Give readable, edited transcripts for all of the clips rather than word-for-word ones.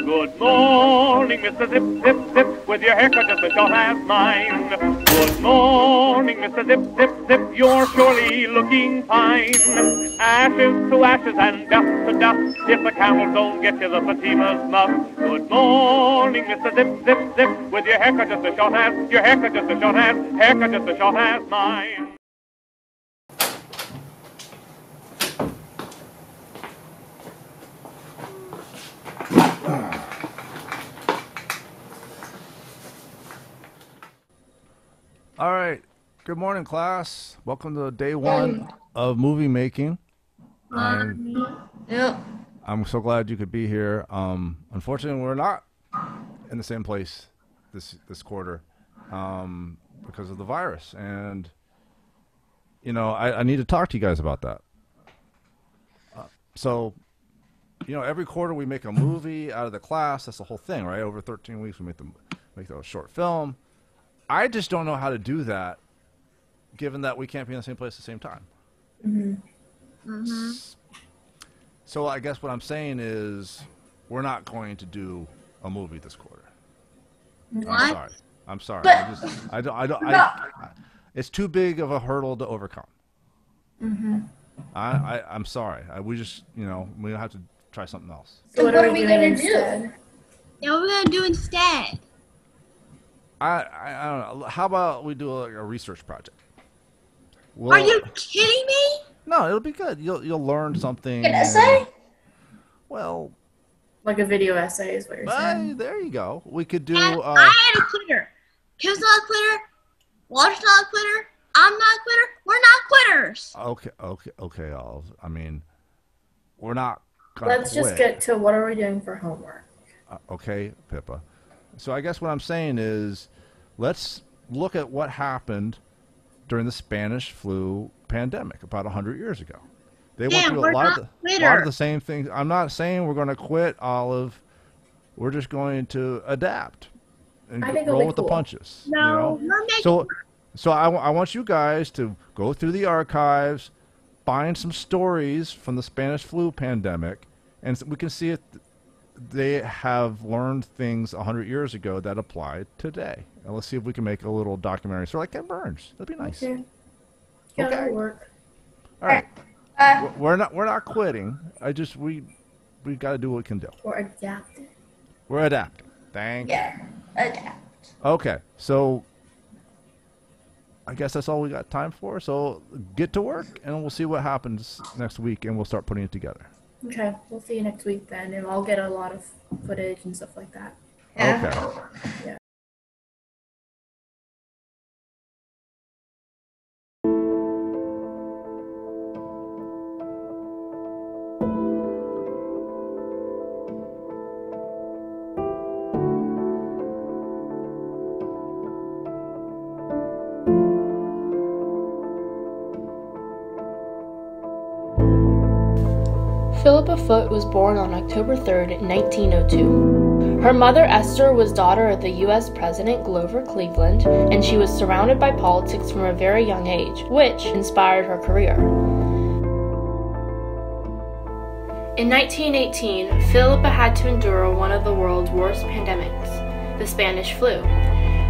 Good morning, Mr. Zip, Zip, Zip, with your haircut just as short as mine. Good morning, Mr. Zip, Zip, Zip, you're surely looking fine. Ashes to ashes and dust to dust, if the camels don't get you, the Fatimas must. Good morning, Mr. Zip, Zip, Zip, with your haircut just as short as, haircut just as short as mine. All right. Good morning, class. Welcome to day one of movie making. Yep. I'm so glad you could be here. Unfortunately, we're not in the same place this quarter because of the virus, and you know I need to talk to you guys about that. So, you know, every quarter we make a movie out of the class. That's the whole thing, right? Over 13 weeks, we make a short film. I just don't know how to do that, given that we can't be in the same place at the same time. So I guess what I'm saying is we're not going to do a movie this quarter. What? I'm sorry. But, I don't. It's too big of a hurdle to overcome. I'm sorry. We just, you know, we have to try something else. So what are we going to do? Yeah, what are we going to do instead? I don't know. How about we do a research project? Are you kidding me? No, it'll be good. You'll learn something. An essay? Well, like a video essay is what you're saying. There you go. We could do. I had a quitter. Kim's not a quitter. Walter's not a quitter. I'm not a quitter. We're not quitters. Okay. I mean, we're not gonna Let's just get to what are we doing for homework. Okay, Pippa. So I guess what I'm saying is, let's look at what happened during the Spanish flu pandemic about 100 years ago. They went through a lot of the same things. I'm not saying we're going to quit, Olive. We're just going to adapt and roll with the punches. No, you know? So I want you guys to go through the archives, find some stories from the Spanish flu pandemic, and we can see if they have learned things 100 years ago that apply today. And let's see if we can make a little documentary. So like Ken Burns. That'd be nice. Okay. Yeah, that'll work. All right. We're not quitting. We got to do what we can do. We're adapting. We're adapting. Thank you. Yeah, adapt. Okay. So I guess that's all we got time for. So get to work, and we'll see what happens next week, and we'll start putting it together. Okay, we'll see you next week then, and I'll get a lot of footage and stuff like that. Okay. Yeah. Philippa Foote was born on October 3, 1902. Her mother, Esther, was daughter of the U.S. President Grover Cleveland, and she was surrounded by politics from a very young age, which inspired her career. In 1918, Philippa had to endure one of the world's worst pandemics, the Spanish flu.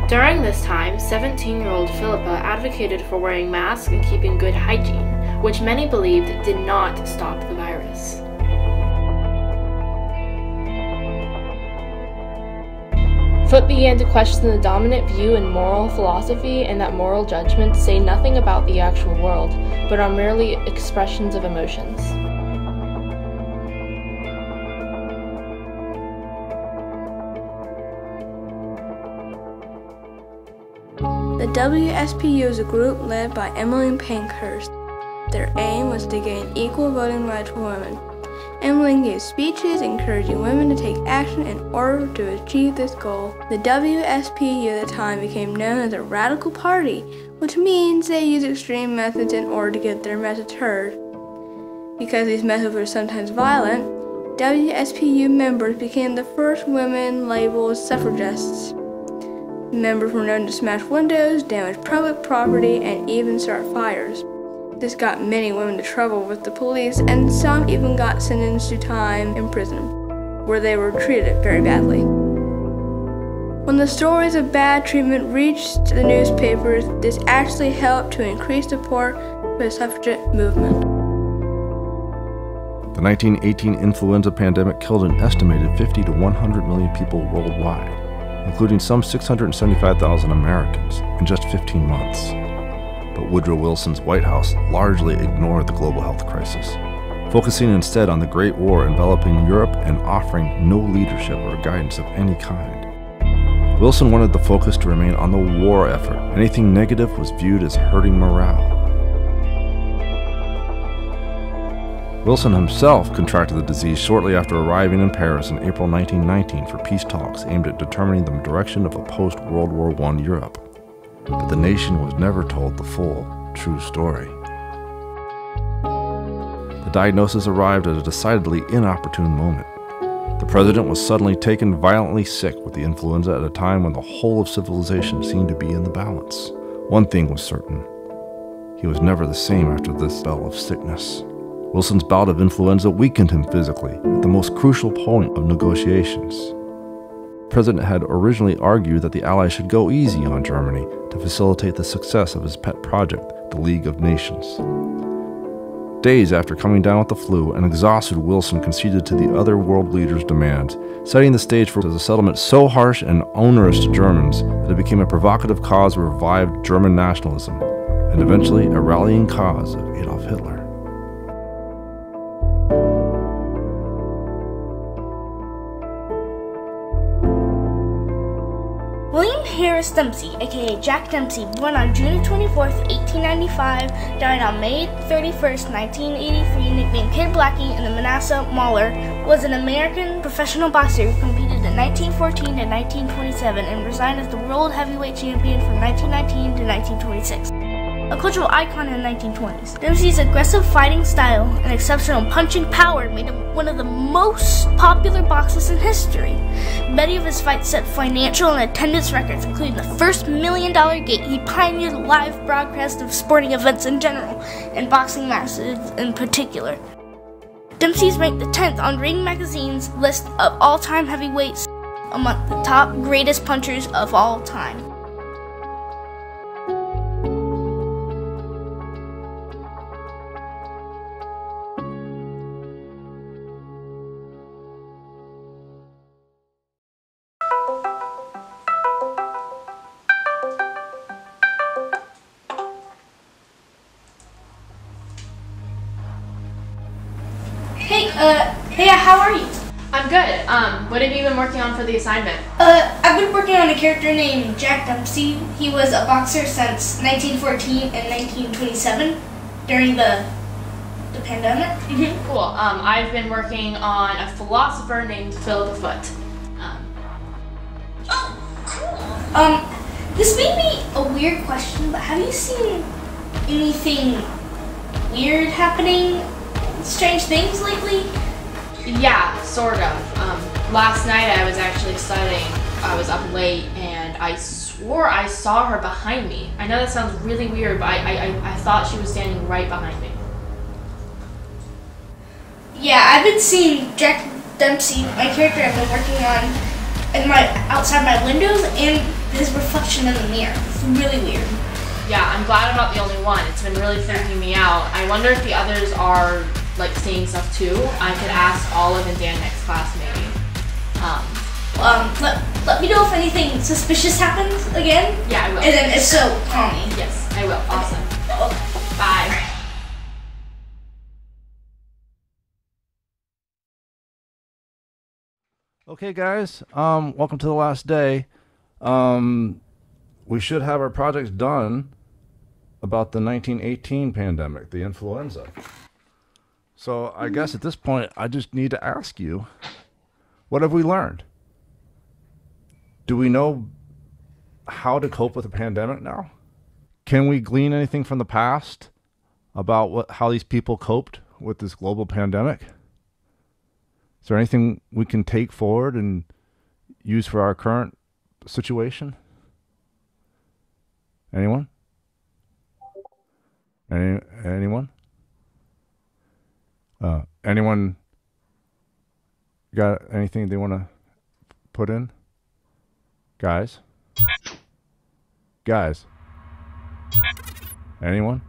During this time, 17-year-old Philippa advocated for wearing masks and keeping good hygiene, which many believed did not stop the virus. Foote began to question the dominant view in moral philosophy and that moral judgments say nothing about the actual world, but are merely expressions of emotions. The WSPU is a group led by Emmeline Pankhurst. Their aim was to gain equal voting rights for women. Emmeline gave speeches encouraging women to take action in order to achieve this goal. The WSPU at the time became known as a radical party, which means they used extreme methods in order to get their message heard. Because these methods were sometimes violent, WSPU members became the first women labeled suffragists. Members were known to smash windows, damage public property, and even start fires. This got many women into trouble with the police, and some even got sentenced to time in prison. where they were treated very badly. When the stories of bad treatment reached the newspapers, this actually helped to increase support for the suffragette movement. The 1918 influenza pandemic killed an estimated 50 to 100 million people worldwide, including some 675,000 Americans in just 15 months. But Woodrow Wilson's White House largely ignored the global health crisis, focusing instead on the Great War enveloping Europe and offering no leadership or guidance of any kind. Wilson wanted the focus to remain on the war effort. Anything negative was viewed as hurting morale. Wilson himself contracted the disease shortly after arriving in Paris in April 1919 for peace talks aimed at determining the direction of a post-World War I Europe. But the nation was never told the full, true story. The diagnosis arrived at a decidedly inopportune moment. The president was suddenly taken violently sick with the influenza at a time when the whole of civilization seemed to be in the balance. One thing was certain: he was never the same after this spell of sickness. Wilson's bout of influenza weakened him physically at the most crucial point of negotiations. The president had originally argued that the Allies should go easy on Germany to facilitate the success of his pet project, the League of Nations. Days after coming down with the flu, an exhausted Wilson conceded to the other world leaders' demands, setting the stage for a settlement so harsh and onerous to Germans that it became a provocative cause of revived German nationalism, and eventually a rallying cause of Adolf Hitler. William Harris Dempsey, aka Jack Dempsey, born on June 24, 1895, died on May 31, 1983, nicknamed Kid Blackie in the Manasseh Mauler, was an American professional boxer who competed in 1914 to 1927 and resigned as the world heavyweight champion from 1919 to 1926. A cultural icon in the 1920s. Dempsey's aggressive fighting style and exceptional punching power made him one of the most popular boxers in history. Many of his fights set financial and attendance records, including the first $1 Million Gate. He pioneered live broadcast of sporting events in general, and boxing matches in particular. Dempsey's ranked the 10th on Ring Magazine's list of all-time heavyweights among the top greatest punchers of all time. Hey, how are you? I'm good. What have you been working on for the assignment? I've been working on a character named Jack Dempsey. He was a boxer since 1914 and 1927 during the pandemic. Cool. I've been working on a philosopher named Phil the Foot. Oh, cool. This may be a weird question, but have you seen anything weird happening? Strange things lately? Yeah, sort of. Last night I was actually studying. I was up late and I swore I saw her behind me. I know that sounds really weird, but I thought she was standing right behind me. Yeah, I've been seeing Jack Dempsey, my character I've been working on, outside my windows and his reflection in the mirror. It's really weird. Yeah, I'm glad I'm not the only one. It's been really freaking me out. I wonder if the others are like seeing stuff too. I could ask Olive and Dan next class maybe. Let me know if anything suspicious happens again. Yeah, I will. And then if so, call me. Yes, I will. Awesome. Okay. Bye. Okay, guys. Welcome to the last day. We should have our projects done about the 1918 pandemic, the influenza. So I guess at this point, I just need to ask you, what have we learned? Do we know how to cope with a pandemic now? Can we glean anything from the past about how these people coped with this global pandemic? Is there anything we can take forward and use for our current situation? Anyone? Anyone? Anyone Got anything they want to put in? Guys? Guys? Anyone?